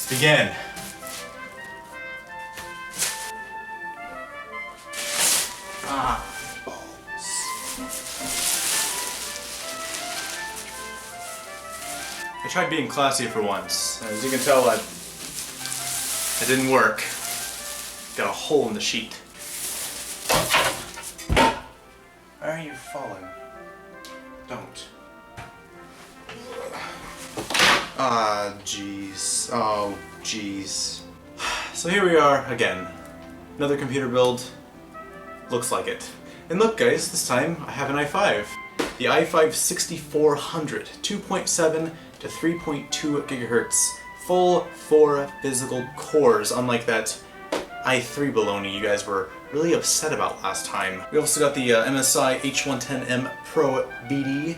Begin. I tried being classy for once. As you can tell, it didn't work. Got a hole in the sheet. Why are you falling? Don't. Jeez. Oh, jeez. So here we are again. Another computer build. Looks like it. And look guys, this time I have an i5. The i5 6400, 2.7 to 3.2 gigahertz. Full 4 physical cores, unlike that i3 baloney you guys were really upset about last time. We also got the MSI H110M Pro BD.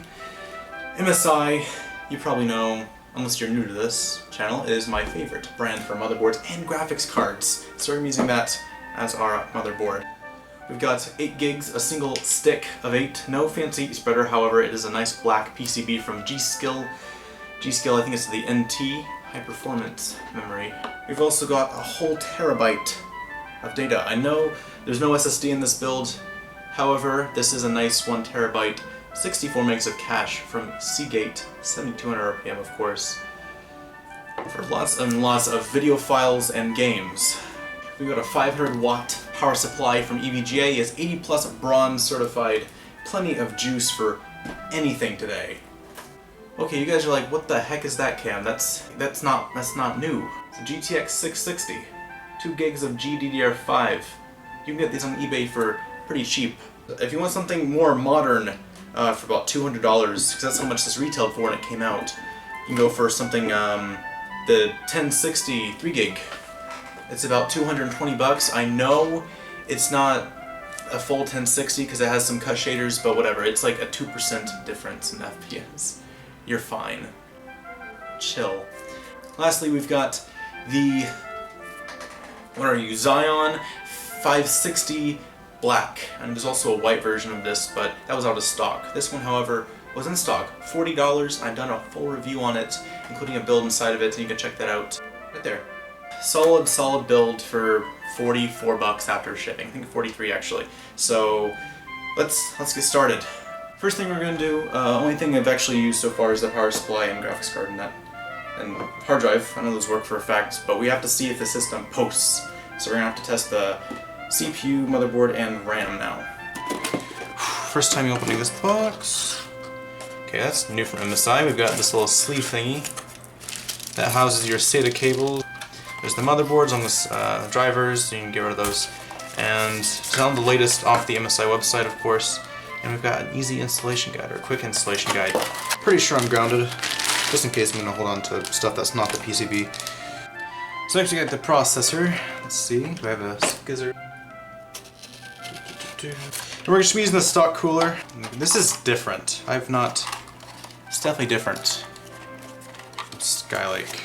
MSI, you probably know, unless you're new to this channel, is my favorite brand for motherboards and graphics cards. So I'm using that as our motherboard. We've got 8 gigs, a single stick of 8, no fancy spreader, however it is a nice black PCB from g.skill. G.skill, I think it's the NT, high performance memory. We've also got a whole terabyte of data. I know there's no SSD in this build, however this is a nice 1 terabyte, 64 megs of cache from Seagate, 7200 RPM of course, for lots and lots of video files and games. We've got a 500 watt power supply from EVGA, is 80 plus bronze certified, plenty of juice for anything today. Okay, you guys are like, what the heck is that, Cam? That's not new. It's a GTX 660, 2 gigs of GDDR5. You can get these on eBay for pretty cheap. If you want something more modern, for about $200, because that's how much this retailed for when it came out, you can go for something, the 1060 3 gig. It's about 220 bucks. I know it's not a full 1060 because it has some cut shaders, but whatever. It's like a 2% difference in FPS. You're fine. Chill. Lastly, we've got the, what are you, Xeon 560 Black. And there's also a white version of this, but that was out of stock. This one, however, was in stock. $40. I've done a full review on it, including a build inside of it, and you can check that out right there. Solid build for 44 bucks after shipping. I think 43 actually. So let's get started. First thing we're gonna do, only thing I've actually used so far is the power supply and graphics card and hard drive. I know those work for a fact, but we have to see if the system posts. So we're gonna have to test the CPU, motherboard, and RAM now. First time opening this box. Okay, that's new from MSI. We've got this little sleeve thingy that houses your SATA cable. There's the motherboards on the drivers, so you can get rid of those. And down the latest off the MSI website, of course. And we've got an easy installation guide, or a quick installation guide. Pretty sure I'm grounded, just in case I'm going to hold on to stuff that's not the PCB. So next we got the processor. Let's see, do I have a skizzer? And we're just using the stock cooler. This is different. It's definitely different. Skylake.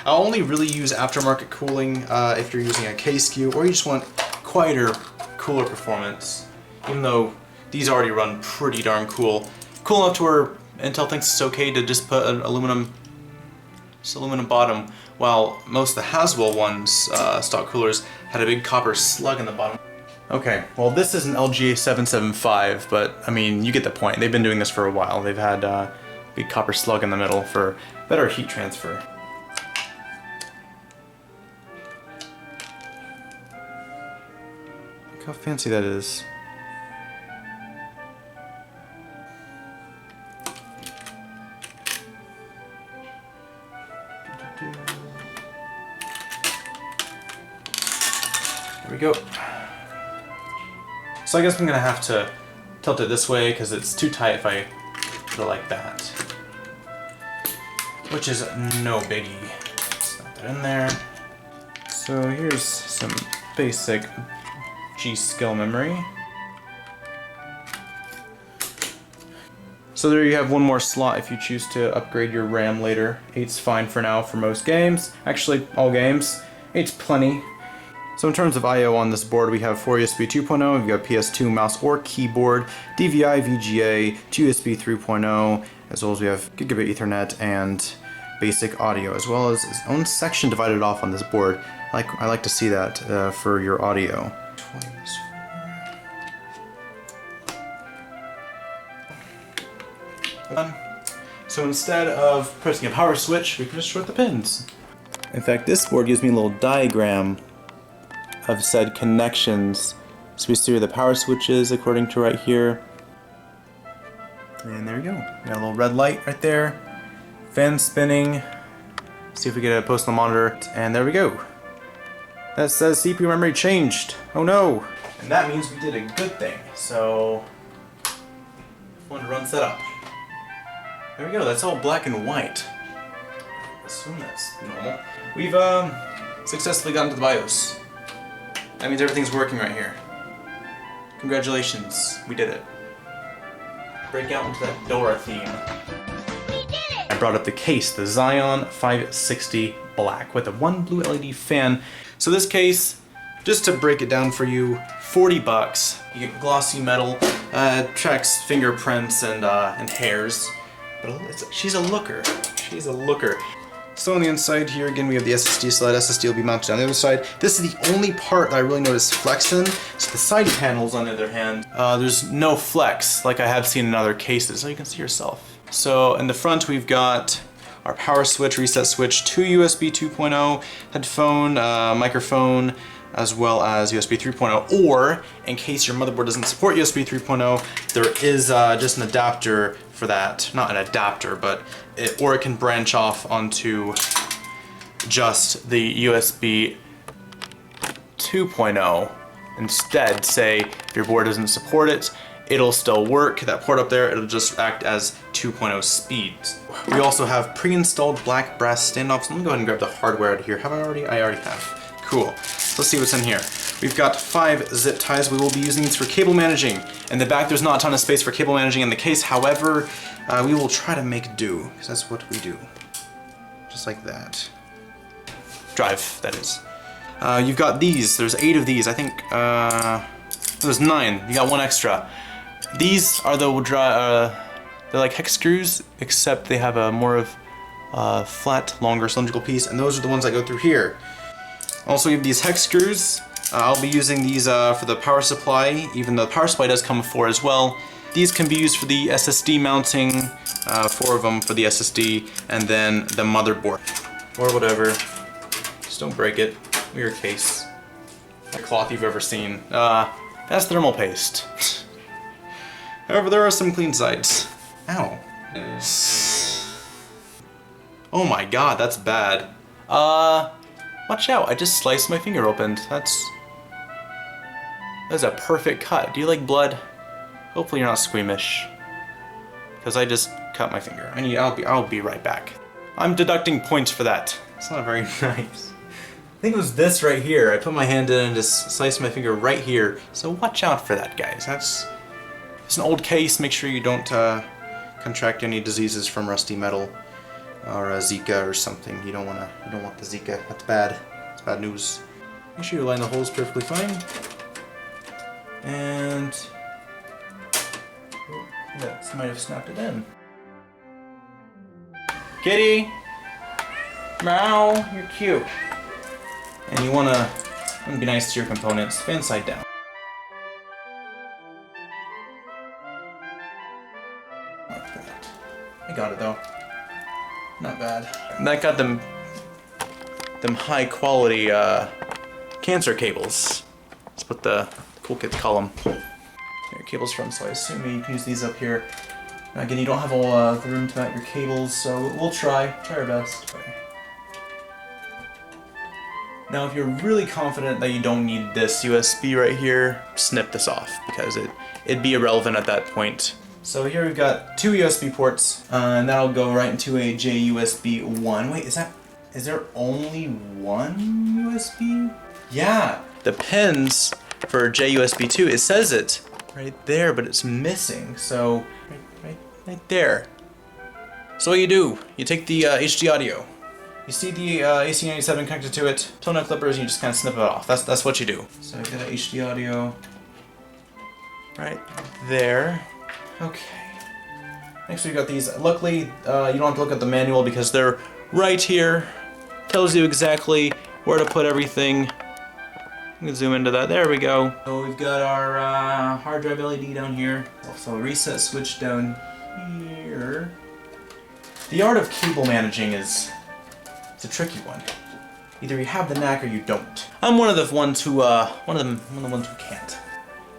I'll only really use aftermarket cooling if you're using a K-SKU or you just want quieter, cooler performance. Even though these already run pretty darn cool. Cool enough to where Intel thinks it's okay to just put an aluminum bottom, while most of the Haswell ones, stock coolers, had a big copper slug in the bottom. Okay, well this is an LGA 775, but I mean, you get the point. They've been doing this for a while. They've had a big copper slug in the middle for better heat transfer. Look how fancy that is. There we go. So I guess I'm gonna have to tilt it this way because it's too tight if I put it like that. Which is no biggie. Snap that in there. So here's some basic G.skill memory. So there you have one more slot if you choose to upgrade your RAM later. 8's fine for now for most games. Actually, all games. 8's plenty. So in terms of I/O on this board, we have 4 USB 2.0, we've got PS2 mouse or keyboard, DVI, VGA, 2 USB 3.0, as well as we have Gigabit Ethernet and basic audio, as well as its own section divided off on this board. I like to see that for your audio. So instead of pressing a power switch, we can just short the pins. In fact, this board gives me a little diagram of said connections. So we see where the power switch is according to right here. And there we go. We got a little red light right there. Fan spinning. See if we get a post on the monitor. And there we go. That says CPU memory changed. Oh no! And that means we did a good thing. So, F1 to run setup. There we go. That's all black and white. Assume that's normal. We've successfully gotten to the BIOS. That means everything's working right here. Congratulations, we did it. Break out into that Dora theme. We did it! I brought up the case, the Xeon 560 Black with a one blue LED fan. So this case, just to break it down for you, $40. You get glossy metal, tracks fingerprints and hairs. But she's a looker. She's a looker. So on the inside here, again, we have the SSD slot. SSD will be mounted on the other side. This is the only part that I really noticed flexing. So the side panels, on the other hand, there's no flex like I have seen in other cases, so you can see yourself. So in the front, we've got our power switch, reset switch, two USB 2.0, headphone, microphone, as well as USB 3.0. Or, in case your motherboard doesn't support USB 3.0, there is just an adapter for that. Not an adapter, but it can branch off onto just the USB 2.0 instead. Say if your board doesn't support it, it'll still work. That port up there, it'll just act as 2.0 speed. We also have pre-installed black brass standoffs. Let me go ahead and grab the hardware out of here. Have I already? I already have. Cool. Let's see what's in here. We've got 5 zip ties. We will be using these for cable managing. In the back, there's not a ton of space for cable managing in the case. However, we will try to make do, because that's what we do. Just like that. Drive, that is. You've got these. There's 8 of these. I think there's 9. You got 1 extra. These are the they're like hex screws, except they have a more of flat, longer cylindrical piece, and those are the ones that go through here. Also, you have these hex screws. I'll be using these for the power supply, even though the power supply does come with 4 as well. These can be used for the SSD mounting, 4 of them for the SSD, and then the motherboard. Or whatever. Just don't break it. Weird case. The cloth you've ever seen. That's thermal paste. However, there are some clean sides. Ow. Oh my god, that's bad. Watch out, I just sliced my finger open. That's a perfect cut. Do you like blood? Hopefully you're not squeamish. Because I just cut my finger. I'll be right back. I'm deducting points for that. It's not very nice. I think it was this right here. I put my hand in and just sliced my finger right here. So watch out for that, guys. It's an old case. Make sure you don't contract any diseases from rusty metal. Or Zika or something. You don't want the Zika. That's bad. It's bad news. Make sure you line the holes perfectly fine. And that might have snapped it in. Kitty, meow, you're cute. And you wanna be nice to your components. Fan side down. Like that. I got it though. Not bad. And that got them high quality cancer cables. That's what the cool kids call them. Your cables from, so I assume you can use these up here. Now again, you don't have all the room to mount your cables, so we'll try our best. Okay. Now if you're really confident that you don't need this USB right here, snip this off, because it'd be irrelevant at that point. So here we've got 2 USB ports, and that'll go right into a JUSB 1. Wait, is there only 1 USB? Yeah, the pins for JUSB 2, it says it right there, but it's missing. So right there. So what you do, you take the HD audio. You see the AC97 connected to it, toenail clippers, and you just kind of snip it off. That's what you do. So I got an HD audio right there. Okay. Next we've got these. Luckily, you don't have to look at the manual because they're right here. Tells you exactly where to put everything. I'm gonna zoom into that. There we go. So we've got our hard drive LED down here. Also a reset switch down here. The art of cable managing it's a tricky one. Either you have the knack or you don't. I'm one of the ones who one of the ones who can't.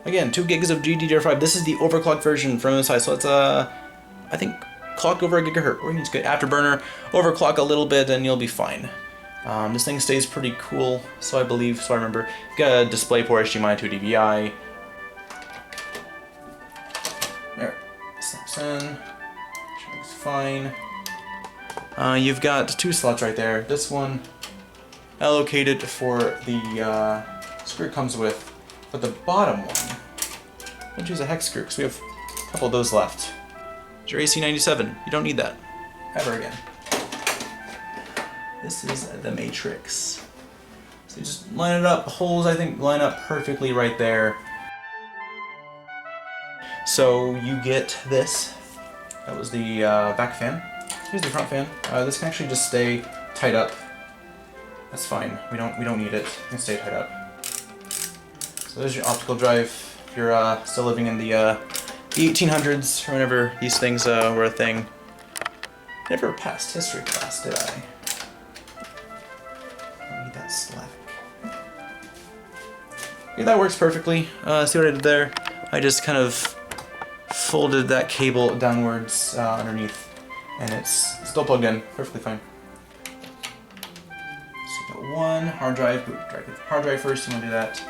Again, 2 gigs of GDDR5. This is the overclocked version from MSI, so it's I think clocked over a gigahertz. Or you need to get afterburner, overclock a little bit, and you'll be fine. This thing stays pretty cool, so I remember. You've got a display port, HDMI to DVI. There, snaps in. Looks fine. You've got 2 slots right there. This one allocated for the screw it comes with, but the bottom one, we'll choose a hex screw because we have a couple of those left. It's your AC97. You don't need that ever again. This is the matrix. So you just line it up. Holes, I think, line up perfectly right there. So you get this. That was the back fan. Here's the front fan. This can actually just stay tied up. That's fine. We don't need it. It can stay tied up. So there's your optical drive. If you're still living in the 1800s or whenever these things were a thing. Never passed history class, did I? Need that slack. Yeah, that works perfectly. See what I did there? I just kind of folded that cable downwards underneath, and it's still plugged in perfectly fine. So you got one hard drive. Drag the hard drive first. You want to do that.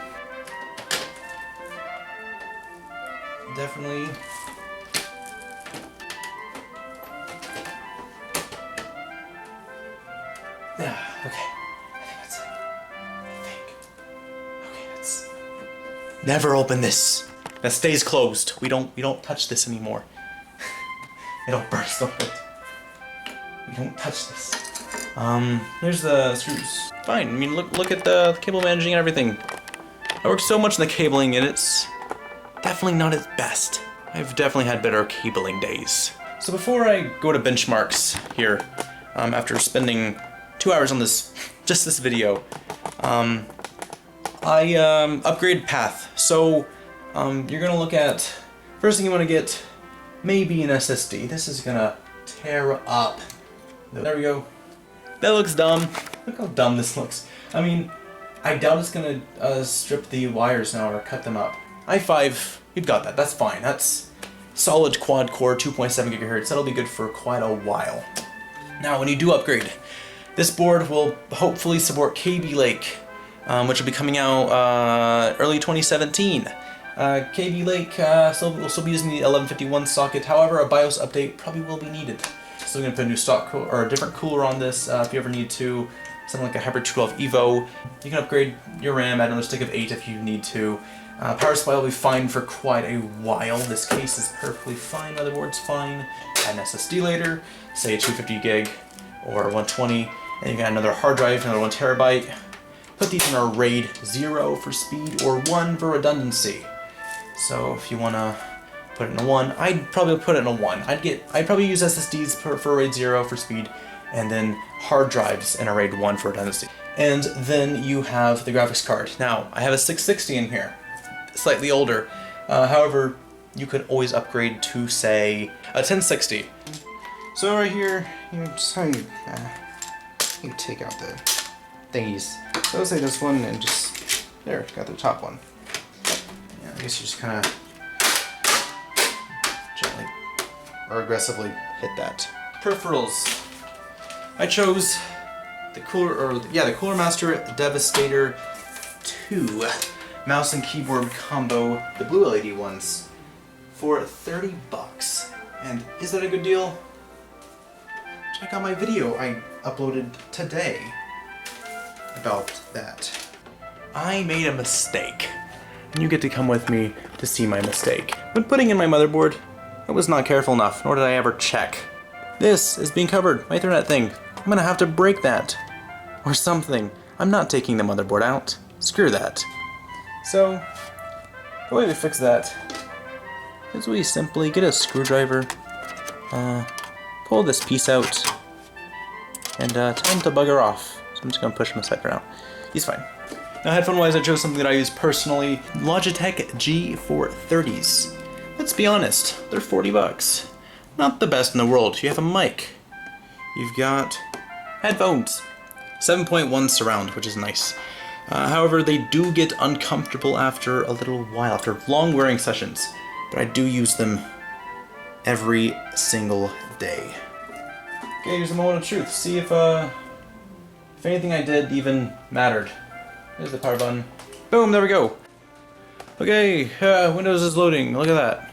Definitely. Yeah. Okay. Never open this. That stays closed. We don't touch this anymore. It'll burst open. We don't touch this. Here's the screws. Fine. I mean, look at the cable managing and everything. I worked so much in the cabling, and it's definitely not its best. I've definitely had better cabling days. So before I go to benchmarks here, after spending 2 hours on this, just this video, I upgraded path. So you're gonna look at, first thing you want to get maybe an SSD. This is gonna tear up. There we go. That looks dumb. Look how dumb this looks. I mean, I doubt it's gonna strip the wires now or cut them up. i5, you've got that. That's fine. That's solid quad core, 2.7 gigahertz. That'll be good for quite a while. Now, when you do upgrade, this board will hopefully support KB Lake, which will be coming out early 2017. KB Lake will still be using the 1151 socket. However, a BIOS update probably will be needed. So we're going to put a new stock cooler, or a different cooler on this if you ever need to. Something like a Hybrid 212 Evo. You can upgrade your RAM, add another stick of 8 if you need to. Power supply will be fine for quite a while. This case is perfectly fine. Motherboard's fine. Add an SSD later, say a 250 gig or 120, and you got another hard drive, another 1 terabyte. Put these in a RAID 0 for speed or 1 for redundancy. So if you want to put it in a 1, I'd probably put it in a 1. I'd probably use SSDs for RAID 0 for speed, and then hard drives in a RAID 1 for redundancy. And then you have the graphics card. Now, I have a 660 in here, slightly older. However, you could always upgrade to, say, a 1060. So right here, you take out the thingies. So let's say this one and just, there, got the top one. Yeah, I guess you just kind of gently or aggressively hit that. Peripherals. I chose the Cooler Master Devastator 2 mouse and keyboard combo, the blue LED ones, for 30 bucks. And is that a good deal? Check out my video I uploaded today about that. I made a mistake, and you get to come with me to see my mistake. When putting in my motherboard, I was not careful enough, nor did I ever check. This is being covered, my Ethernet thing. I'm gonna have to break that, or something. I'm not taking the motherboard out. Screw that. So, the way to fix that is we simply get a screwdriver, pull this piece out, And tell him to bugger off. So I'm just gonna push him aside for now. He's fine. Now headphone-wise, I chose something that I use personally. Logitech G430s. Let's be honest, they're 40 bucks. Not the best in the world. You have a mic. You've got headphones. 7.1 surround, which is nice. However, they do get uncomfortable after a little while, after long wearing sessions. But I do use them every single day. Okay, here's the moment of truth. See if anything I did even mattered. There's the power button. Boom, there we go. Okay, Windows is loading. Look at that.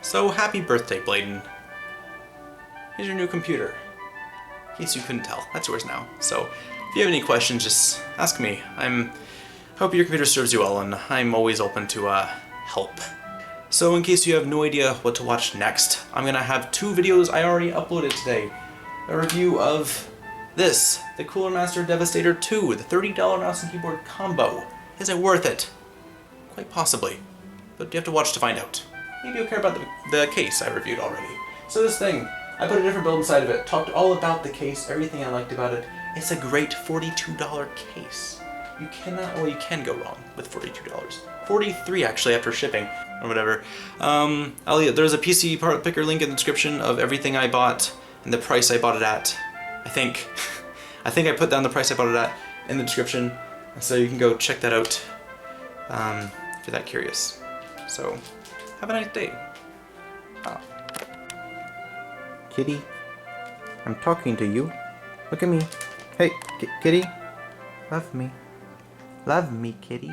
So happy birthday, Bladen. Here's your new computer. In case you couldn't tell, that's yours now. So if you have any questions, just ask me. Hope your computer serves you well, and I'm always open to help. So in case you have no idea what to watch next, I'm gonna have 2 videos I already uploaded today. A review of this, the Cooler Master Devastator 2, the $30 mouse and keyboard combo. Is it worth it? Quite possibly, but you have to watch to find out. Maybe you'll care about the case I reviewed already. So this thing, I put a different build inside of it, talked all about the case, everything I liked about it. It's a great $42 case. You cannot, well, you can go wrong with $42. $43 actually after shipping, or whatever. There's a PC part picker link in the description of everything I bought and the price I bought it at. I think I put down the price I bought it at in the description, so you can go check that out if you're that curious. So, have a nice day. Oh. Kitty, I'm talking to you. Look at me. Hey, kitty. Love me. Love me, kitty.